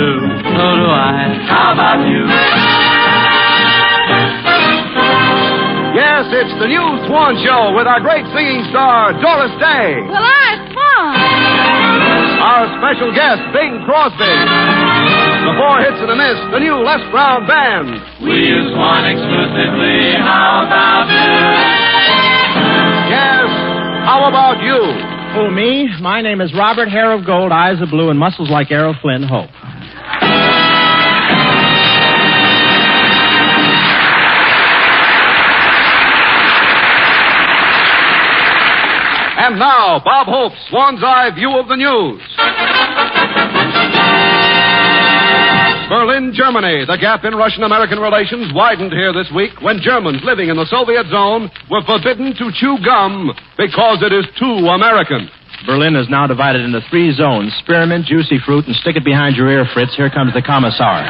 too. So do I. How about you? Yes, it's the new Swan Show with our great singing star, Doris Day. Well, I swung. Our special guest, Bing Crosby. The Four Hits and a Miss, the new Les Brown Band. We use Swan exclusively. How about you? Yes, how about you? Oh, me? My name is Robert, hair of gold, eyes of blue, and muscles like Errol Flynn. Hope. And now, Bob Hope's Swan's Eye View of the News. Berlin, Germany. The gap in Russian-American relations widened here this week when Germans living in the Soviet zone were forbidden to chew gum because it is too American. Berlin is now divided into 3 zones. Spearmint, juicy fruit, and stick it behind your ear, Fritz. Here comes the commissar.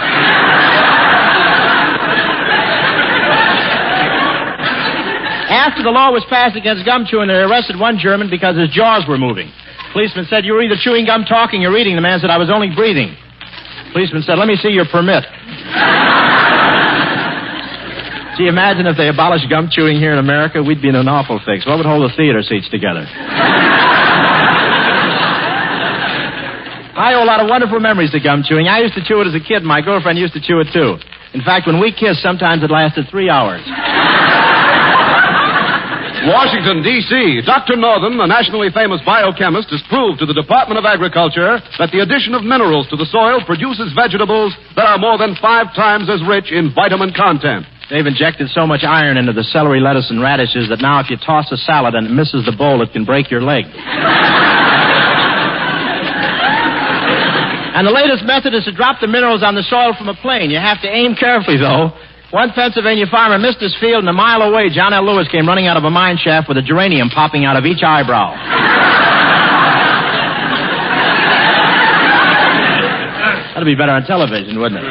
After the law was passed against gum chewing, they arrested one German because his jaws were moving. Policeman said, "You were either chewing gum, talking, or eating." The man said, "I was only breathing." Policeman said, "Let me see your permit." Gee, imagine if they abolished gum chewing here in America. We'd be in an awful fix. What would hold the theater seats together? I owe a lot of wonderful memories to gum chewing. I used to chew it as a kid, and my girlfriend used to chew it, too. In fact, when we kissed, sometimes it lasted 3 hours. Washington, D.C. Dr. Northern, the nationally famous biochemist, has proved to the Department of Agriculture that the addition of minerals to the soil produces vegetables that are more than 5 times as rich in vitamin content. They've injected so much iron into the celery, lettuce, and radishes that now if you toss a salad and it misses the bowl, it can break your leg. And the latest method is to drop the minerals on the soil from a plane. You have to aim carefully, though. One Pennsylvania farmer missed his field, and a mile away, John L. Lewis came running out of a mine shaft with a geranium popping out of each eyebrow. That'd be better on television, wouldn't it?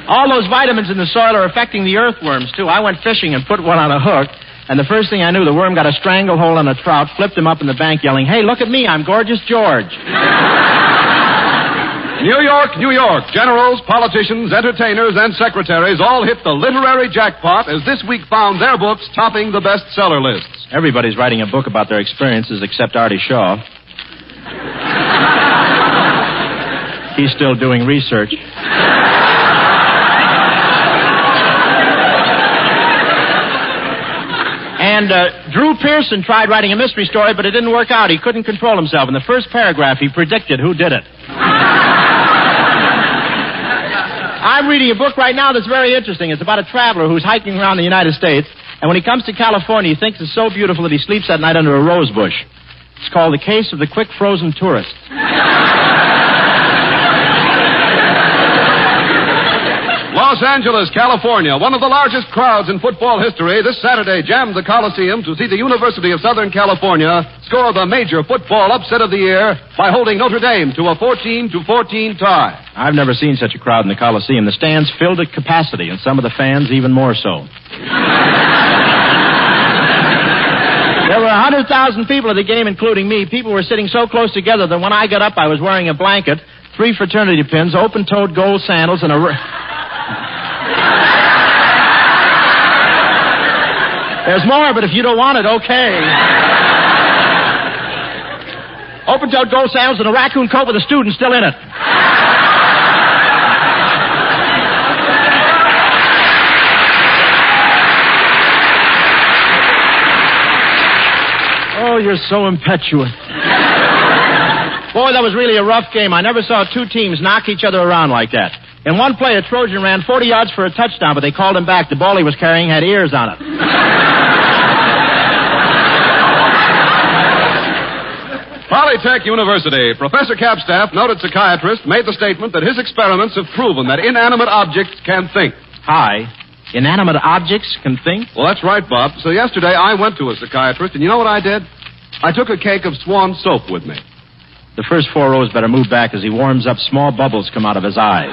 All those vitamins in the soil are affecting the earthworms, too. I went fishing and put one on a hook, and the first thing I knew, the worm got a stranglehold on a trout, flipped him up in the bank, yelling, "Hey, look at me, I'm Gorgeous George." New York, New York. Generals, politicians, entertainers, and secretaries all hit the literary jackpot as this week found their books topping the bestseller lists. Everybody's writing a book about their experiences except Artie Shaw. He's still doing research. And Drew Pearson tried writing a mystery story, but it didn't work out. He couldn't control himself. In the first paragraph, he predicted who did it. I'm reading a book right now that's very interesting. It's about a traveler who's hiking around the United States, and when he comes to California, he thinks it's so beautiful that he sleeps at night under a rose bush. It's called The Case of the Quick Frozen Tourist. Los Angeles, California, one of the largest crowds in football history, this Saturday jammed the Coliseum to see the University of Southern California score the major football upset of the year by holding Notre Dame to a 14-14 tie. I've never seen such a crowd in the Coliseum. The stands filled to capacity, and some of the fans even more so. There were 100,000 people at the game, including me. People were sitting so close together that when I got up, I was wearing a blanket, 3 fraternity pins, open-toed gold sandals, and a... There's more, but if you don't want it, okay. Open-toed gold sandals and a raccoon coat with a student still in it. Oh, you're so impetuous. Boy, that was really a rough game. I never saw 2 teams knock each other around like that. In one play, a Trojan ran 40 yards for a touchdown, but they called him back. The ball he was carrying had ears on it. Polytech University. Professor Capstaff, noted psychiatrist, made the statement that his experiments have proven that inanimate objects can think. Hi. Inanimate objects can think? Well, that's right, Bob. So yesterday I went to a psychiatrist, and you know what I did? I took a cake of Swan soap with me. The first 4 rows better move back. As he warms up, small bubbles come out of his eyes.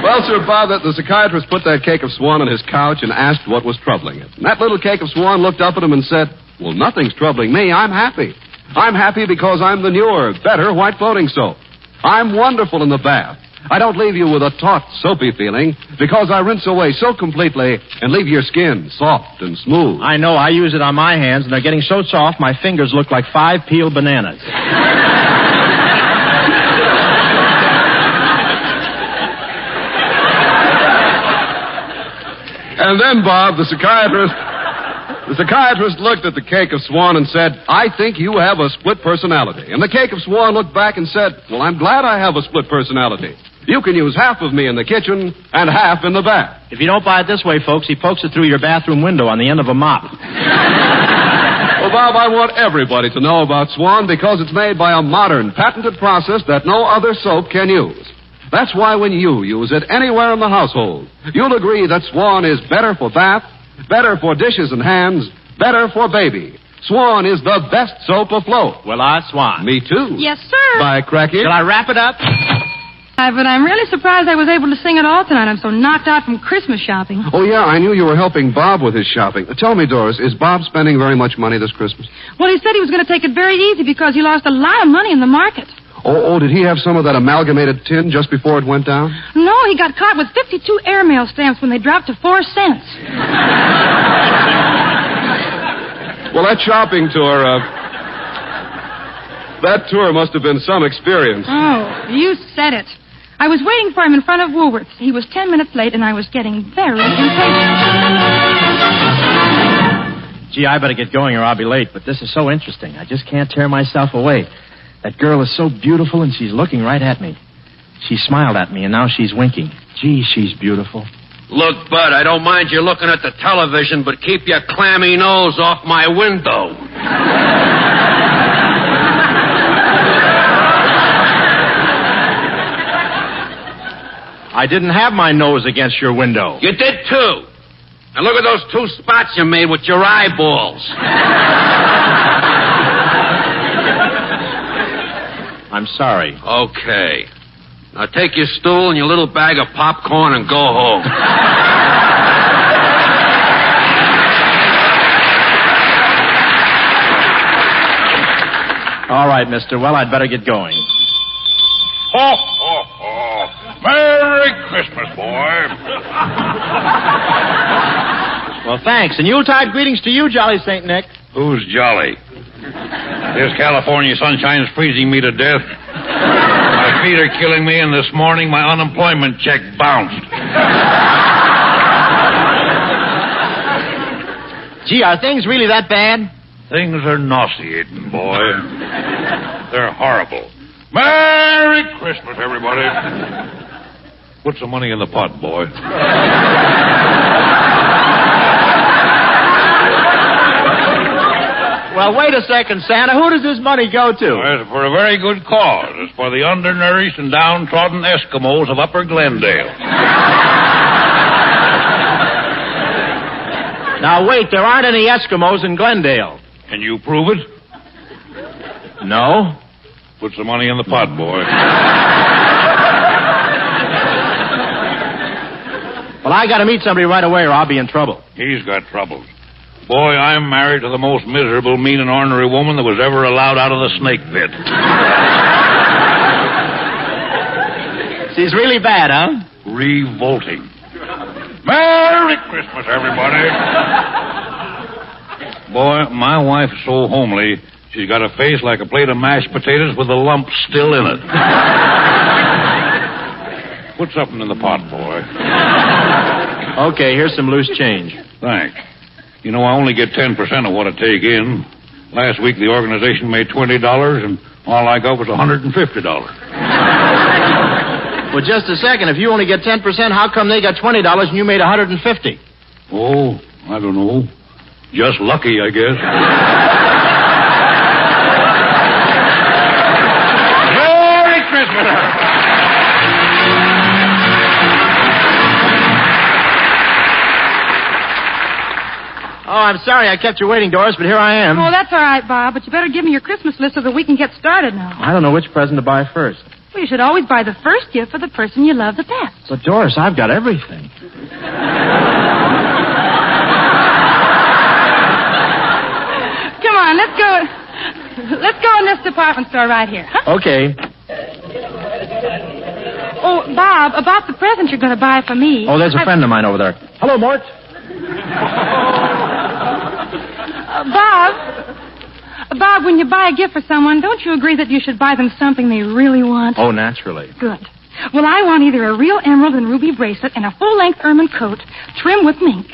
Well, Sir Bob, the psychiatrist put that cake of Swan on his couch and asked what was troubling it. And that little cake of Swan looked up at him and said, "Well, nothing's troubling me. I'm happy. I'm happy because I'm the newer, better white floating soap. I'm wonderful in the bath. I don't leave you with a taut, soapy feeling because I rinse away so completely and leave your skin soft and smooth. I know. I use it on my hands, and they're getting so soft my fingers look like 5 peeled bananas. And then, Bob, the psychiatrist looked at the cake of Swan and said, I think you have a split personality. And the cake of Swan looked back and said, well, I'm glad I have a split personality. You can use half of me in the kitchen and half in the bath. If you don't buy it this way, folks, he pokes it through your bathroom window on the end of a mop. Well, Bob, I want everybody to know about Swan because it's made by a modern, patented process that no other soap can use. That's why when you use it anywhere in the household, you'll agree that Swan is better for bath, better for dishes and hands, better for baby. Swan is the best soap afloat. Well, Swan. Me too. Yes, sir. By cracky. Shall I wrap it up? But I'm really surprised I was able to sing at all tonight. I'm so knocked out from Christmas shopping. Oh, yeah, I knew you were helping Bob with his shopping. Tell me, Doris, is Bob spending very much money this Christmas? Well, he said he was going to take it very easy because he lost a lot of money in the market. Oh, did he have some of that amalgamated tin just before it went down? No, he got caught with 52 airmail stamps when they dropped to 4 cents. Well, that shopping tour, that tour must have been some experience. Oh, you said it. I was waiting for him in front of Woolworth's. He was 10 minutes late, and I was getting very impatient. Gee, I better get going or I'll be late, but this is so interesting. I just can't tear myself away. That girl is so beautiful, and she's looking right at me. She smiled at me, and now she's winking. Gee, she's beautiful. Look, Bud, I don't mind you looking at the television, but keep your clammy nose off my window. I didn't have my nose against your window. You did, too. And look at those 2 spots you made with your eyeballs. I'm sorry. Okay. Now take your stool and your little bag of popcorn and go home. All right, mister. Well, I'd better get going. Ho, ho, ho. Merry Christmas, boy. Well, thanks. And Yuletide greetings to you, Jolly St. Nick. Who's jolly? This California sunshine is freezing me to death. My feet are killing me, and this morning my unemployment check bounced. Gee, are things really that bad? Things are nauseating, boy. They're horrible. Merry Christmas, everybody. Put some money in the pot, boy. Well, wait a second, Santa. Who does this money go to? Well, it's for a very good cause. It's for the undernourished and downtrodden Eskimos of Upper Glendale. Now, wait. There aren't any Eskimos in Glendale. Can you prove it? No. Put some money in the pot, boy. Well, I got to meet somebody right away or I'll be in trouble. He's got troubles. Boy, I'm married to the most miserable, mean, and ornery woman that was ever allowed out of the snake pit. She's really bad, huh? Revolting. Merry Christmas, everybody. Boy, my wife's so homely, she's got a face like a plate of mashed potatoes with the lump still in it. Put something in the pot, boy. Okay, here's some loose change. Thanks. You know, I only get 10% of what I take in. Last week, the organization made $20, and all I got was $150. Well, just a second. If you only get 10%, how come they got $20 and you made $150? Oh, I don't know. Just lucky, I guess. Merry Christmas! Oh, I'm sorry I kept you waiting, Doris, but here I am. Oh, that's all right, Bob, but you better give me your Christmas list so that we can get started now. I don't know which present to buy first. Well, you should always buy the first gift for the person you love the best. But, Doris, I've got everything. Come on, let's go in this department store right here, huh? Okay. Oh, Bob, about the present you're going to buy for me. Oh, there's a friend of mine over there. Hello, Mort. Bob, when you buy a gift for someone, don't you agree that you should buy them something they really want? Oh, naturally. Good. Well, I want either a real emerald and ruby bracelet and a full-length ermine coat trimmed with mink,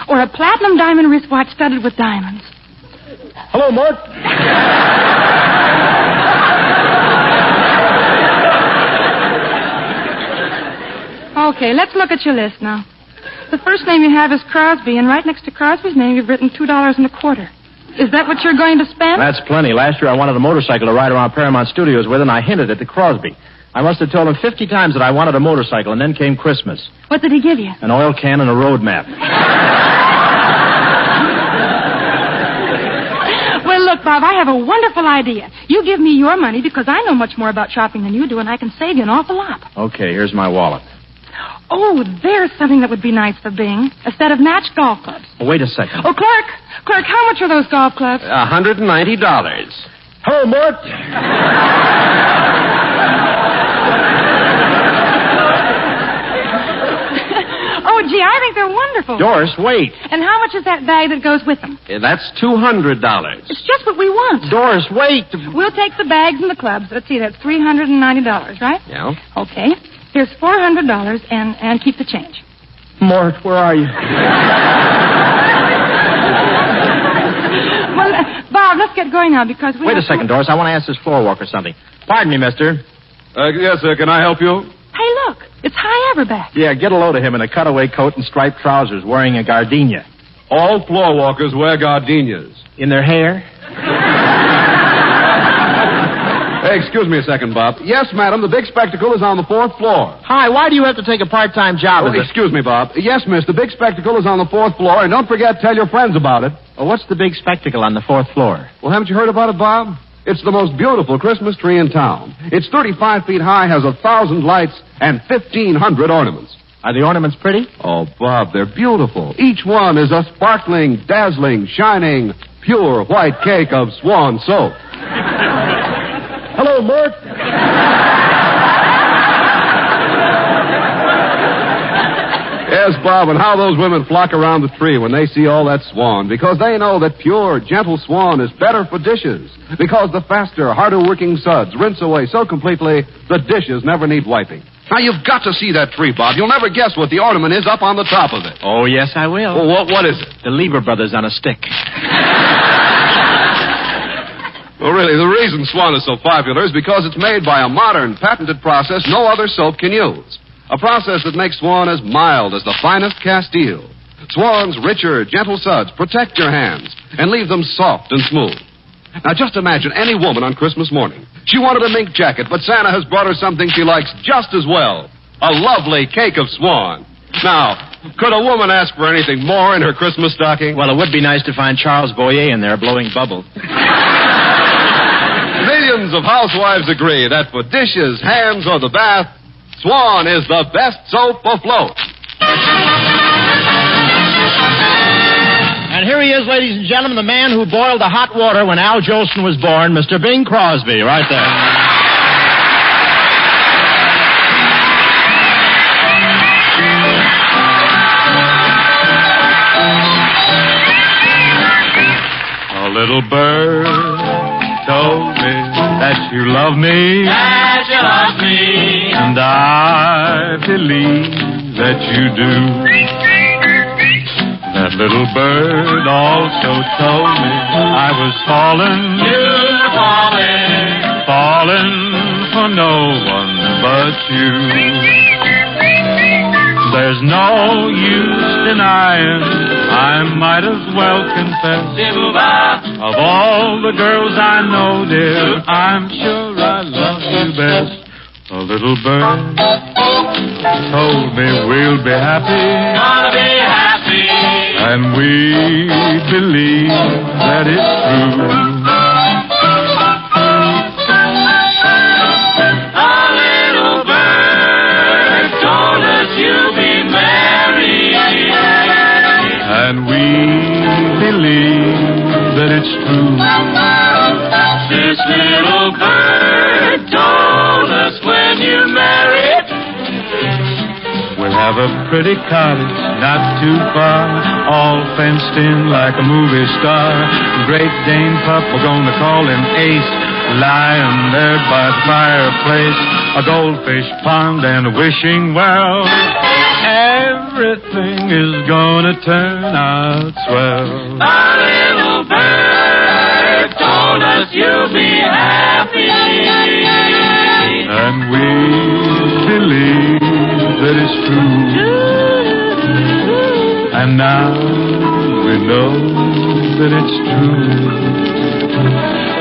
or a platinum diamond wristwatch studded with diamonds. Hello, Mort. Okay, let's look at your list now. The first name you have is Crosby, and right next to Crosby's name you've written $2.25. Is that what you're going to spend? That's plenty. Last year I wanted a motorcycle to ride around Paramount Studios with, and I hinted it to Crosby. I must have told him 50 times that I wanted a motorcycle, and then came Christmas. What did he give you? An oil can and a road map. Well, look, Bob, I have a wonderful idea. You give me your money because I know much more about shopping than you do, and I can save you an awful lot. Okay, here's my wallet. Oh, there's something that would be nice for Bing. A set of matched golf clubs. Oh, wait a second. Oh, Clerk, how much are those golf clubs? $190. Hello, Mort. Oh, gee, I think they're wonderful. Doris, wait. And how much is that bag that goes with them? That's $200. It's just what we want. Doris, wait. We'll take the bags and the clubs. Let's see, that's $390, right? Yeah. Okay. Here's $400 and keep the change. Mort, where are you? Well, Bob, let's get going now because we... Wait a second, Doris. I want to ask this floor walker something. Pardon me, mister. Yes, sir. Can I help you? Hey, look. It's High Everback. Yeah, get a load of him in a cutaway coat and striped trousers wearing a gardenia. All floor walkers wear gardenias. In their hair? Hey, excuse me a second, Bob. Yes, madam, the big spectacle is on the 4th floor. Hi, why do you have to take a part-time job? Oh, excuse me, Bob. Yes, miss, the big spectacle is on the 4th floor, and don't forget, tell your friends about it. Oh, what's the big spectacle on the 4th floor? Well, haven't you heard about it, Bob? It's the most beautiful Christmas tree in town. It's 35 feet high, has 1,000 lights, and 1,500 ornaments. Are the ornaments pretty? Oh, Bob, they're beautiful. Each one is a sparkling, dazzling, shining, pure white cake of swan soap. Hello, Mort. Yes, Bob, and how those women flock around the tree when they see all that swan, because they know that pure, gentle swan is better for dishes, because the faster, harder-working suds rinse away so completely the dishes never need wiping. Now, you've got to see that tree, Bob. You'll never guess what the ornament is up on the top of it. Oh, yes, I will. Well, what is it? The Lever Brothers on a stick. Well, really, the reason Swan is so popular is because it's made by a modern, patented process no other soap can use. A process that makes Swan as mild as the finest Castile. Swan's richer, gentle suds protect your hands and leave them soft and smooth. Now, just imagine any woman on Christmas morning. She wanted a mink jacket, but Santa has brought her something she likes just as well. A lovely cake of Swan. Now, could a woman ask for anything more in her Christmas stocking? Well, it would be nice to find Charles Boyer in there blowing bubbles. Millions of housewives agree that for dishes, hands, or the bath, Swan is the best soap afloat. And here he is, ladies and gentlemen, the man who boiled the hot water when Al Jolson was born, Mr. Bing Crosby, right there. A little bird told me that you love me. That you love me. And I believe that you do. That little bird also told me I was falling. You're falling for no one but you. There's no use denying, I might as well confess. Of all the girls I know, dear, I'm sure I love you best. A little bird told me we'll be happy. Gonna be happy. And we believe that it's true. And we believe that it's true. This little bird told us when you marry, have a pretty cottage not too far, all fenced in like a movie star. Great Dane pup, we're gonna call him Ace, lying there by the fireplace. A goldfish pond and a wishing well. Everything is gonna turn out swell. A little bird told us you'll be happy. And we believe that it's true. And now we know that it's true.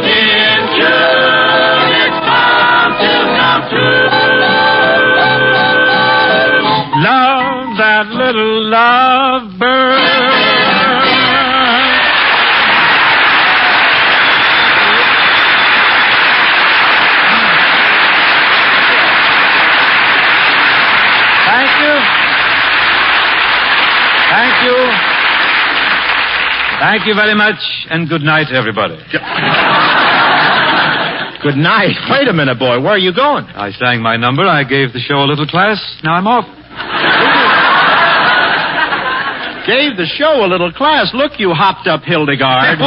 It's true, it's bound to come true. Love that little lovebird. Thank you. Thank you. Thank you very much, and good night, everybody. Good night. Wait a minute, boy. Where are you going? I sang my number. I gave the show a little class. Now I'm off. Gave the show a little class. Look, you hopped up Hildegard.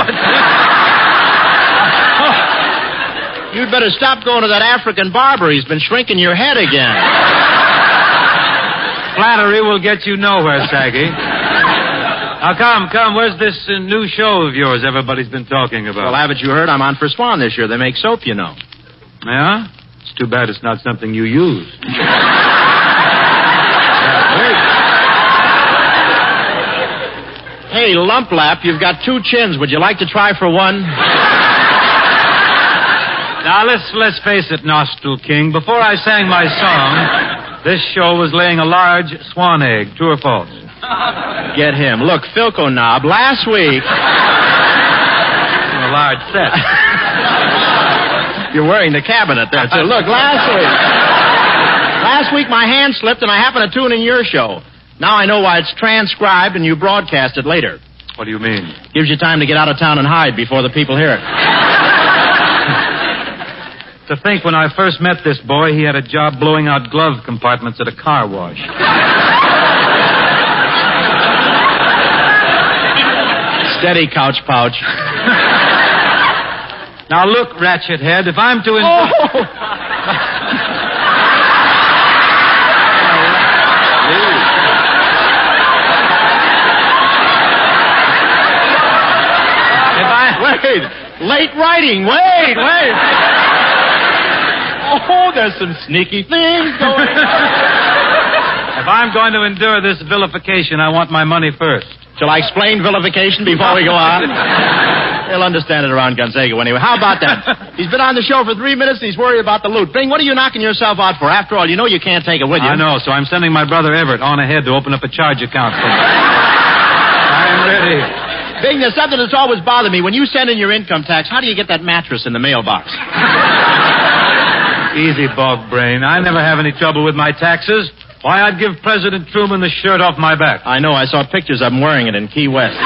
You'd better stop going to that African barber. He's been shrinking your head again. Flattery will get you nowhere, Saggy. Now, come. Where's this new show of yours everybody's been talking about? Well, haven't you heard? I'm on for Swan this year. They make soap, you know. Yeah? It's too bad it's not something you use. Hey, Lumplap, you've got two chins. Would you like to try for one? Now, let's face it, Nostril King. Before I sang my song, this show was laying a large swan egg. True or false? Get him. Look, Philco Knob, last week... A large set. You're wearing the cabinet there, too. Look, last week my hand slipped and I happened to tune in your show. Now I know why it's transcribed and you broadcast it later. What do you mean? Gives you time to get out of town and hide before the people hear it. To think when I first met this boy, he had a job blowing out glove compartments at a car wash. Steady, couch pouch. Now look, ratchet head, if I'm to... Wait, late writing. Wait. Oh, there's some sneaky things going on. If I'm going to endure this vilification, I want my money first. Shall I explain vilification before we go on? He'll understand it around Gonzaga anyway. How about that? He's been on the show for 3 minutes and he's worried about the loot. Bing, what are you knocking yourself out for? After all, you know you can't take it with you. I know, so I'm sending my brother Everett on ahead to open up a charge account for me. I'm ready. Bing, there's something that's always bothered me. When you send in your income tax, how do you get that mattress in the mailbox? Easy, bog brain. I never have any trouble with my taxes. Why, I'd give President Truman the shirt off my back. I know. I saw pictures of him wearing it in Key West.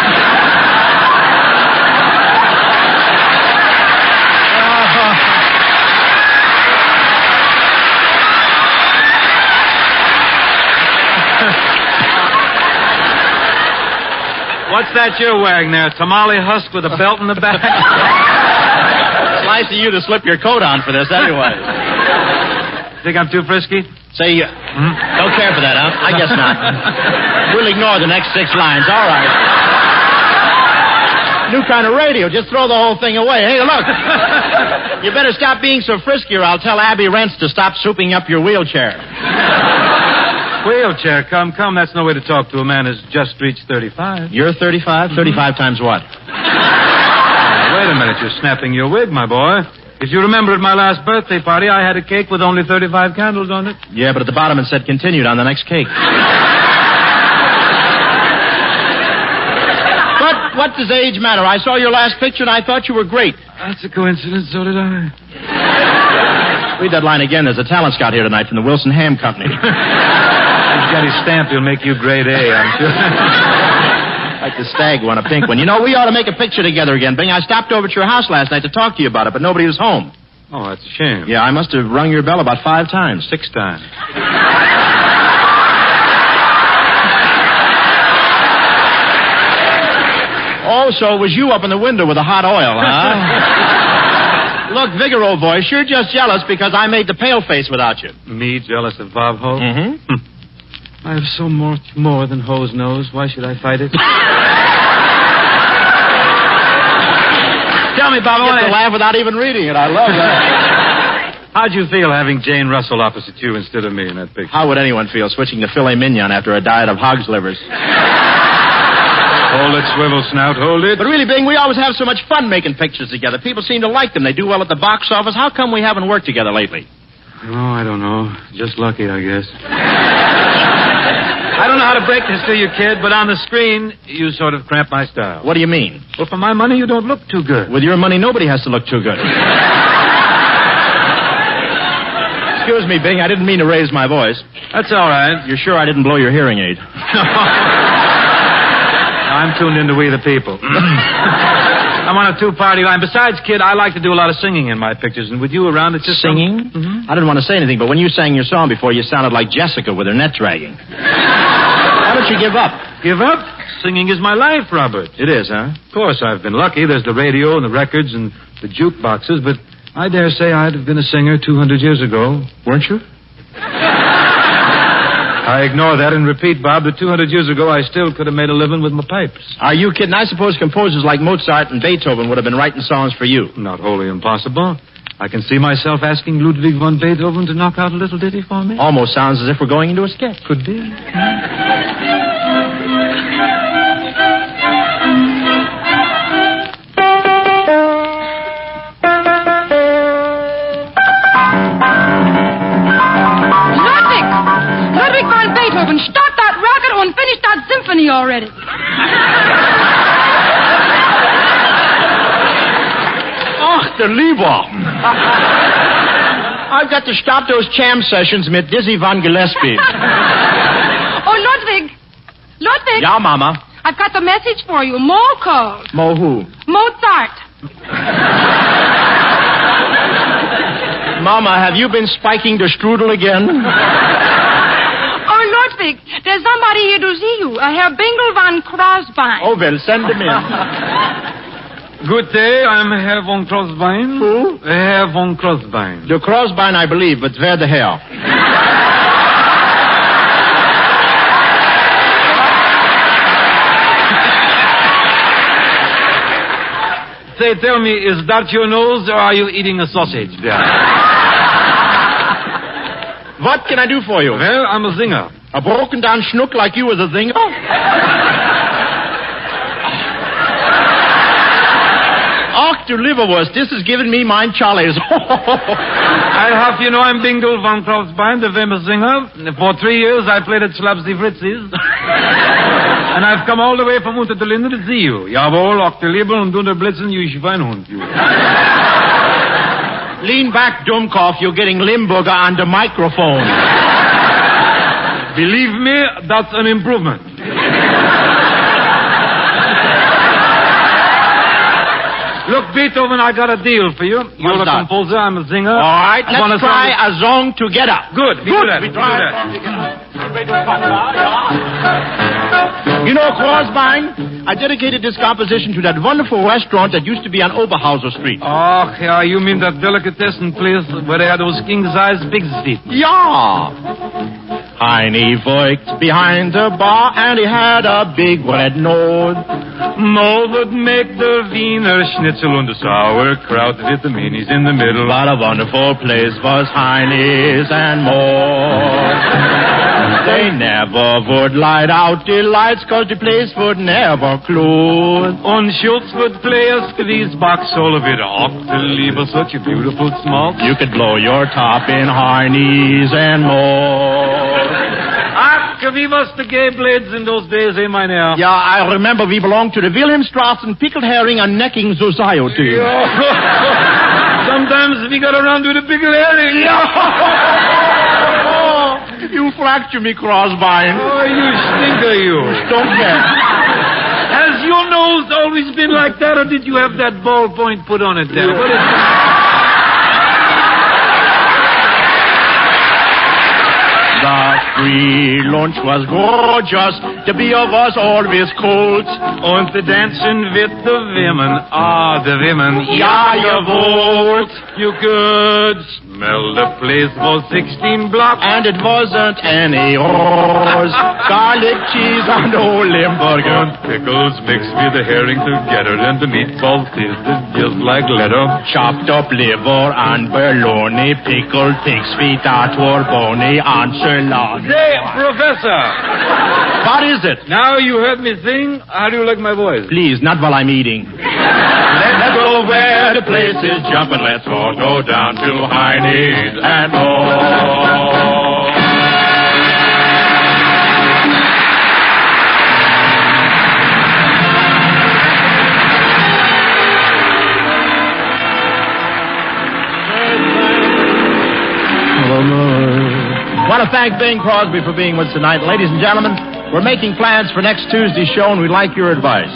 What's that you're wearing there? Tamale husk with a belt in the back? It's nice of you to slip your coat on for this anyway. Think I'm too frisky? Say, don't care for that, huh? I guess not. We'll ignore the next 6 lines. All right. New kind of radio. Just throw the whole thing away. Hey, look. You better stop being so frisky or I'll tell Abby Rents to stop souping up your wheelchair. Wheelchair, come. That's no way to talk to a man who's just reached 35. You're 35? 35 times what? Wait a minute, you're snapping your wig, my boy. If you remember at my last birthday party, I had a cake with only 35 candles on it. Yeah, but at the bottom it said continued on the next cake. But what does age matter? I saw your last picture and I thought you were great. That's a coincidence, so did I. Read that line again. There's a talent scout here tonight from the Wilson Ham Company. He's got his stamp. He'll make you grade A, I'm sure. Like the stag one, a pink one. You know, we ought to make a picture together again, Bing. I stopped over at your house last night to talk to you about it, but nobody was home. Oh, that's a shame. Yeah, I must have rung your bell about 5 times. 6 times. Oh, so it was you up in the window with the hot oil, huh? Look, Vigor, old boy, you're just jealous because I made the pale face without you. Me jealous of Bob Hope? Mm-hmm. I have so much more than Ho's nose. Why should I fight it? Tell me, Bob, I get to laugh without even reading it. I love that. How'd you feel having Jane Russell opposite you instead of me in that picture? How would anyone feel switching to filet mignon after a diet of hog's livers? Hold it, swivel snout, hold it. But really, Bing, we always have so much fun making pictures together. People seem to like them. They do well at the box office. How come we haven't worked together lately? Oh, I don't know. Just lucky, I guess. I don't know how to break this to you, kid, but on the screen, you sort of cramp my style. What do you mean? Well, for my money, you don't look too good. With your money, nobody has to look too good. Excuse me, Bing. I didn't mean to raise my voice. That's all right. You're sure I didn't blow your hearing aid? I'm tuned into We the People. I'm on a two-party line. Besides, kid, I like to do a lot of singing in my pictures, and with you around, it's just singing? Mm-hmm. I didn't want to say anything, but when you sang your song before, you sounded like Jessica with her net dragging. Why don't you give up? Give up? Singing is my life, Robert. It is, huh? Of course, I've been lucky. There's the radio and the records and the jukeboxes, but I dare say I'd have been a singer 200 years ago. Weren't you? I ignore that and repeat, Bob, that 200 years ago I still could have made a living with my pipes. Are you kidding? I suppose composers like Mozart and Beethoven would have been writing songs for you. Not wholly impossible. I can see myself asking Ludwig von Beethoven to knock out a little ditty for me. Almost sounds as if we're going into a sketch. Could be. Beethoven, start that rocket and finish that symphony already. Ach, der Lieber. I've got to stop those jam sessions mit Dizzy Van Gillespie. Oh, Ludwig. Ludwig. Ja, Mama. I've got the message for you. Mo called. Mo who? Mozart. Mama, have you been spiking the strudel again? Ludwig, there's somebody here to see you. Herr Bingle von Crosby. Oh, well, send him in. Good day, I'm Herr von Crosby. Who? Herr von Crosby. The Crosby, I believe, but where the hair? Say, tell me, is that your nose or are you eating a sausage there? What can I do for you? Well, I'm a singer. A broken down schnook like you is a singer? Ach, du liverwurst, this is giving me mine Charlie's. I have, you know, I'm Bingle von Crosby, the famous singer. For 3 years, I played at Schlapsy Fritz's. And I've come all the way from Unter der Linde to see you. Jawohl, auch der Lieber und unter Blitzen, you Schweinhund, you. Lean back, Dummkopf, you're getting Limburger on the microphone. Believe me, that's an improvement. Look, Beethoven, I got a deal for you. You're a composer, I'm a singer. All right, let's try a song together. Good. We try a song together. You know, Crosby, I dedicated this composition to that wonderful restaurant that used to be on Oberhauser Street. Oh, yeah, you mean that delicatessen place where they had those king-size pigs' feet? Yeah. Heine worked behind the bar and he had a big red nose. Mo would make the Wiener Schnitzel and the sauerkraut with the minis in the middle. What a wonderful place was Heine's and more. They never would light out the lights, 'cause the place would never close. And Schultz would play a squeeze box solo with Octaliebe, such a beautiful small. You could blow your top in Heine's and more. Ach, wie was the gay blades in those days, eh, mein Herr? Yeah, I remember we belonged to the Wilhelmstraßen Pickled Herring and Necking Society. Sometimes we got around with a pickled herring. You fracture me, Crosby. Oh, you stinker, you. Stunker. Has your nose always been like that, or did you have that ballpoint put on it there? What is it? The free lunch was gorgeous. The beer was always cold. Und the dancing with the women. The women. Ja, jawohl. You could smell the place was 16 blocks. And it wasn't any horse. Garlic cheese and old Limburger. Pickles mixed with the herring together, and the meatballs tasted just like leather. Chopped up liver and bologna, pickled pig's feet that were bony, and salad. Say, Professor. What is it? Now you heard me sing. How do you like my voice? Please, not while I'm eating. Let's go where the place is jumping. Let's all go down to Heine's and all. I want to thank Bing Crosby for being with us tonight. Ladies and gentlemen, we're making plans for next Tuesday's show, and we'd like your advice.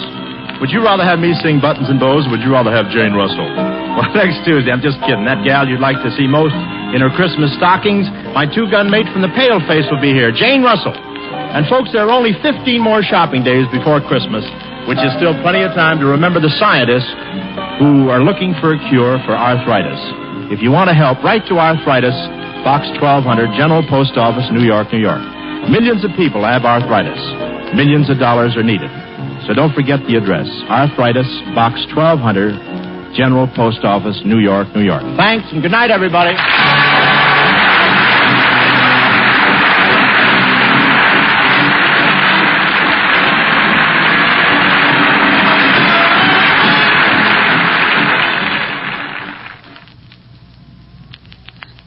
Would you rather have me sing Buttons and Bows, or would you rather have Jane Russell? Well, next Tuesday, I'm just kidding. That gal you'd like to see most in her Christmas stockings, my two-gun mate from the Paleface will be here, Jane Russell. And, folks, there are only 15 more shopping days before Christmas, which is still plenty of time to remember the scientists who are looking for a cure for arthritis. If you want to help, write to Arthritis, Box 1200, General Post Office, New York, New York. Millions of people have arthritis. Millions of dollars are needed. So don't forget the address. Arthritis, Box 1200, General Post Office, New York, New York. Thanks, and good night, everybody.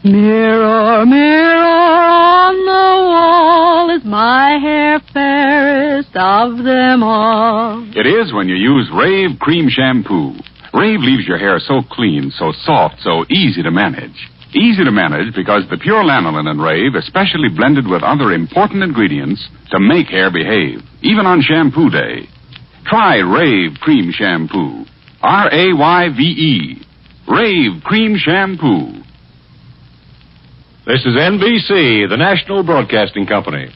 Mirror, mirror on the wall, is my hair fairest of them all? It is when you use Rave Cream Shampoo. Rave leaves your hair so clean, so soft, so easy to manage. Easy to manage because the pure lanolin in Rave is specially blended with other important ingredients to make hair behave, even on shampoo day. Try Rave Cream Shampoo. R-A-Y-V-E. Rave Cream Shampoo. This is NBC, the National Broadcasting Company.